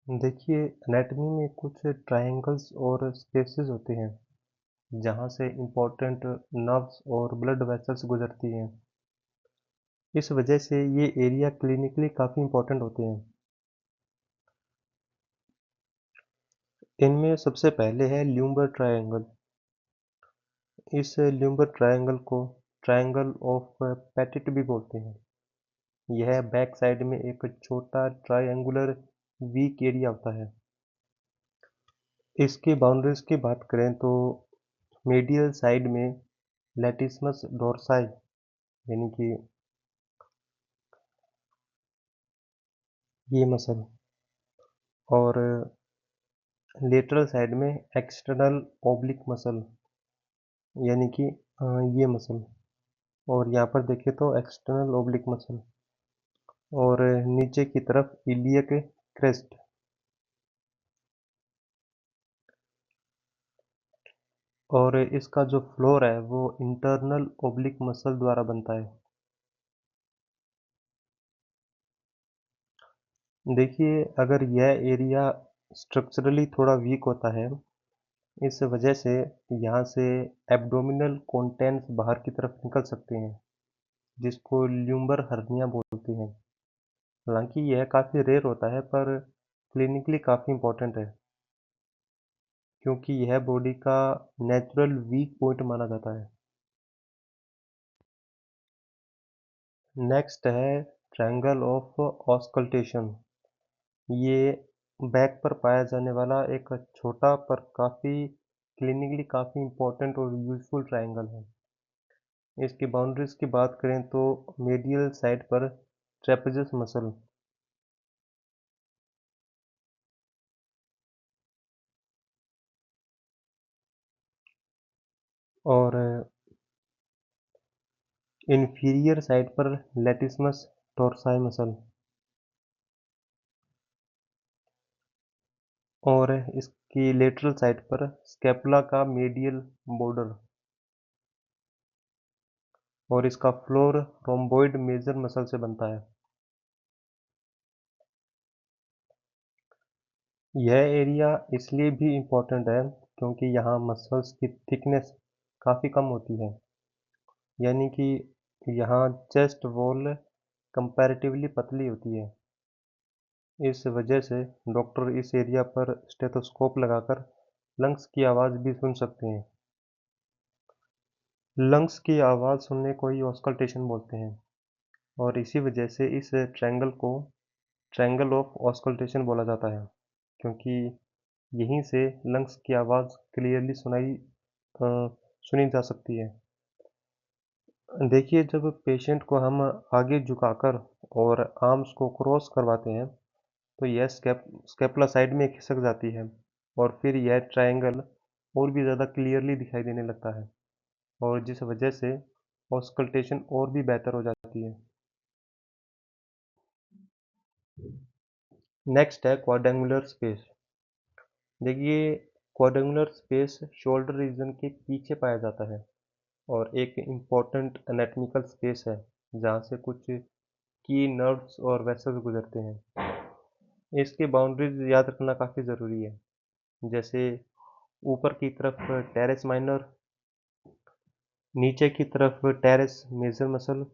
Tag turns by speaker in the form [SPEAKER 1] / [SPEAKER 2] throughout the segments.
[SPEAKER 1] देखिए, एनाटॉमी में कुछ ट्रायंगल्स और स्पेसेस होते हैं, जहाँ से इम्पोर्टेंट नर्व्स और ब्लड वेसल्स गुजरती हैं। इस वजह से ये एरिया क्लिनिकली काफ़ी इम्पोर्टेंट होते हैं। इनमें सबसे पहले है ल्यूम्बर ट्रायंगल। इस ल्यूम्बर ट्रायंगल को ट्रायंगल ऑफ पेटिट भी बोलते हैं। यह बैक साइड में एक छोटा ट्रायंगुलर वीक एरिया होता है। इसकी बाउंड्रीज की बात करें तो मीडियल साइड में लैटिस्मस डोर्साई यानी कि ये मसल, और लेटरल साइड में एक्सटर्नल ओब्लिक मसल यानी कि ये मसल, और यहाँ पर देखें तो एक्सटर्नल ओब्लिक मसल, और नीचे की तरफ इलियक क्रेस्ट। और इसका जो फ्लोर है वो इंटरनल ओब्लिक मसल द्वारा बनता है। देखिए, अगर यह एरिया स्ट्रक्चरली थोड़ा वीक होता है, इस वजह से यहाँ से एब्डोमिनल कंटेंट्स बाहर की तरफ निकल सकते हैं, जिसको ल्यूम्बर हर्निया बोलते हैं। हालांकि यह काफ़ी रेयर होता है, पर क्लिनिकली काफ़ी इम्पोर्टेंट है, क्योंकि यह बॉडी का नेचुरल वीक पॉइंट माना जाता है। नेक्स्ट है ट्रायंगल ऑफ ऑस्कल्टेशन। ये बैक पर पाया जाने वाला एक छोटा पर काफ़ी क्लिनिकली काफ़ी इम्पोर्टेंट और यूजफुल ट्रायंगल है। इसकी बाउंड्रीज की बात करें तो मेडियल साइड पर ट्रेपेजियस मसल, और इंफीरियर साइड पर लैटिस्मस डोर्साई मसल, और इसकी लेटरल साइड पर स्कैपुला का मेडियल बॉर्डर, और इसका फ्लोर रोम्बोइड मेजर मसल से बनता है। यह एरिया इसलिए भी इम्पोर्टेंट है क्योंकि यहाँ मसल्स की थिकनेस काफ़ी कम होती है, यानी कि यहाँ चेस्ट वॉल कंपैरेटिवली पतली होती है। इस वजह से डॉक्टर इस एरिया पर स्टेथोस्कोप लगाकर लंग्स की आवाज़ भी सुन सकते हैं। लंग्स की आवाज़ सुनने को ही ऑस्कल्टेशन बोलते हैं, और इसी वजह से इस ट्रायंगल को ट्रायंगल ऑफ ऑस्कल्टेशन बोला जाता है, क्योंकि यहीं से लंग्स की आवाज़ क्लियरली सुनी जा सकती है। देखिए, जब पेशेंट को हम आगे झुकाकर और आर्म्स को क्रॉस करवाते हैं, तो यह स्कैपुला साइड में खिसक जाती है, और फिर यह ट्रायंगल और भी ज़्यादा क्लियरली दिखाई देने लगता है, और जिस वजह से ऑस्कल्टेशन और भी बेहतर हो जाती है। नेक्स्ट है क्वाड्रेंगुलर स्पेस। देखिए, क्वाड्रेंगुलर स्पेस शोल्डर रीजन के पीछे पाया जाता है, और एक इम्पोर्टेंट एनाटॉमिकल स्पेस है, जहाँ से कुछ की नर्व्स और वेसल्स गुजरते हैं। इसकी बाउंड्रीज याद रखना काफ़ी ज़रूरी है, जैसे ऊपर की तरफ टेरेस माइनर, नीचे की तरफ टेरेस मेजर मसल,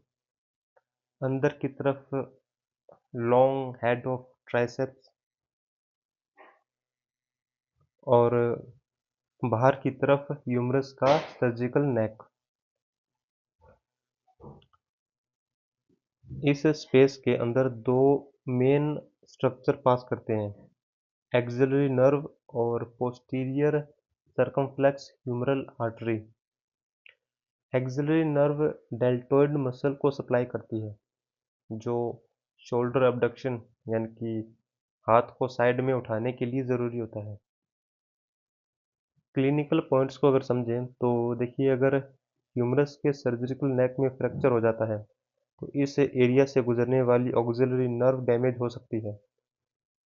[SPEAKER 1] अंदर की तरफ लॉन्ग हेड ऑफ ट्राइसेप्स, और बाहर की तरफ ह्यूमरस का सर्जिकल नेक। इस स्पेस के अंदर दो मेन स्ट्रक्चर पास करते हैं, एक्सिलरी नर्व और posterior circumflex humeral artery. Axillary nerve deltoid muscle को सप्लाई करती है, जो शोल्डर अबडक्शन यानी कि हाथ को साइड में उठाने के लिए ज़रूरी होता है। क्लिनिकल पॉइंट्स को अगर समझें तो देखिए, अगर ह्यूमरस के सर्जिकल नेक में फ्रैक्चर हो जाता है, तो इस एरिया से गुजरने वाली ऑक्सिलरी नर्व डैमेज हो सकती है।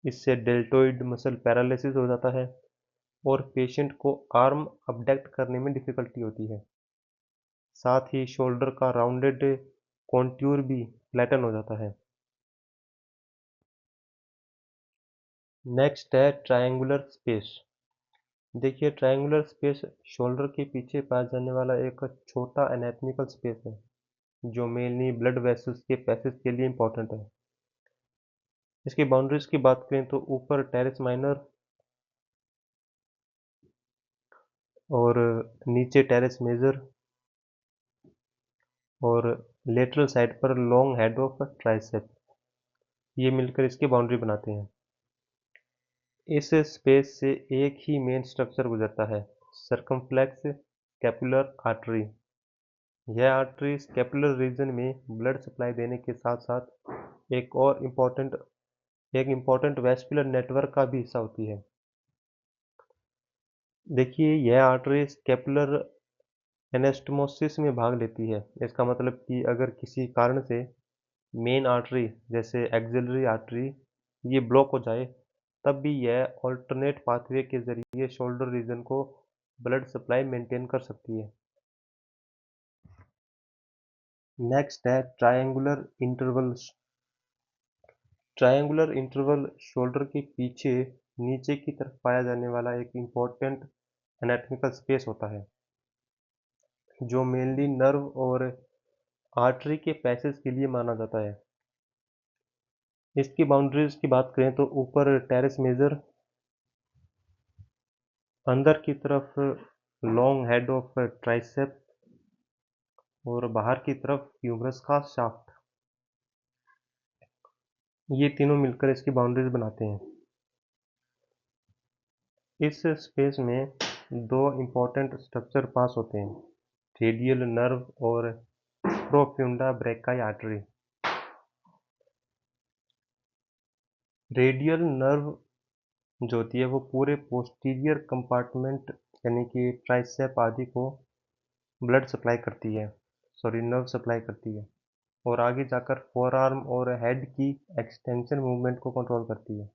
[SPEAKER 1] इससे डेल्टोइड मसल पैरालिसिस हो जाता है, और पेशेंट को आर्म अबडक्ट करने में डिफ़िकल्टी होती है। साथ ही शोल्डर का राउंडेड कॉन्टूर भी फ्लैटन हो जाता है। नेक्स्ट है ट्रायंगुलर स्पेस। देखिए ट्रायंगुलर स्पेस शोल्डर के पीछे पाया जाने वाला एक छोटा एनाटॉमिकल स्पेस है जो मेनली ब्लड वेसल्स के पैसेज के लिए इम्पोर्टेंट है। इसकी बाउंड्रीज की बात करें तो ऊपर टेरेस माइनर और नीचे टेरेस मेजर और लेटरल साइड पर लॉन्ग हेड ऑफ ट्राइसेप, ये मिलकर इसकी बाउंड्री बनाते हैं। इस स्पेस से एक ही मेन स्ट्रक्चर गुजरता है, सर्कमफ्लेक्स स्कैपुलर आर्टरी। यह आर्टरी स्कैपुलर रीजन में ब्लड सप्लाई देने के साथ साथ एक इम्पॉर्टेंट वैस्कुलर नेटवर्क का भी हिस्सा होती है। देखिए यह आर्टरी स्कैपुलर एनास्टोमोसिस में भाग लेती है। इसका मतलब कि अगर किसी कारण से मेन आर्टरी जैसे एक्सिलरी आर्टरी ये ब्लॉक हो जाए तब भी यह ऑल्टरनेट पाथवे के जरिए शोल्डर रीजन को ब्लड सप्लाई मेंटेन कर सकती है। नेक्स्ट है triangular interval. Triangular interval shoulder के पीछे नीचे की तरफ पाया जाने वाला एक इम्पोर्टेंट एनाटॉमिकल स्पेस होता है जो मेनली नर्व और आर्टरी के पैसेज के लिए माना जाता है। इसकी बाउंड्रीज की बात करें तो ऊपर टेरेस मेजर, अंदर की तरफ लॉन्ग हेड ऑफ ट्राइसेप और बाहर की तरफ ह्यूमरस का शाफ्ट, ये तीनों मिलकर इसकी बाउंड्रीज बनाते हैं। इस स्पेस में दो इम्पोर्टेंट स्ट्रक्चर पास होते हैं, रेडियल नर्व और प्रोफुंडा ब्रेकाई आर्टरी। रेडियल नर्व जो होती है वो पूरे पोस्टीरियर कंपार्टमेंट यानी कि ट्राइसेप आदि को ब्लड सप्लाई करती है, सॉरी नर्व सप्लाई करती है और आगे जाकर फोरआर्म और हेड की एक्सटेंशन मूवमेंट को कंट्रोल करती है।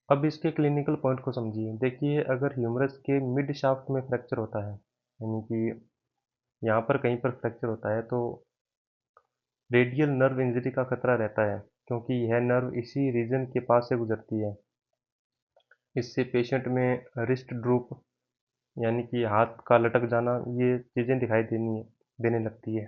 [SPEAKER 1] अब इसके क्लिनिकल पॉइंट को समझिए। देखिए अगर ह्यूमरस के मिड शाफ्ट में फ्रैक्चर होता है यानी कि यहाँ पर कहीं पर फ्रैक्चर होता है तो रेडियल नर्व इंजरी का खतरा रहता है क्योंकि यह नर्व इसी रीजन के पास से गुजरती है। इससे पेशेंट में रिस्ट ड्रूप यानी कि हाथ का लटक जाना ये चीज़ें दिखाई देने लगती है।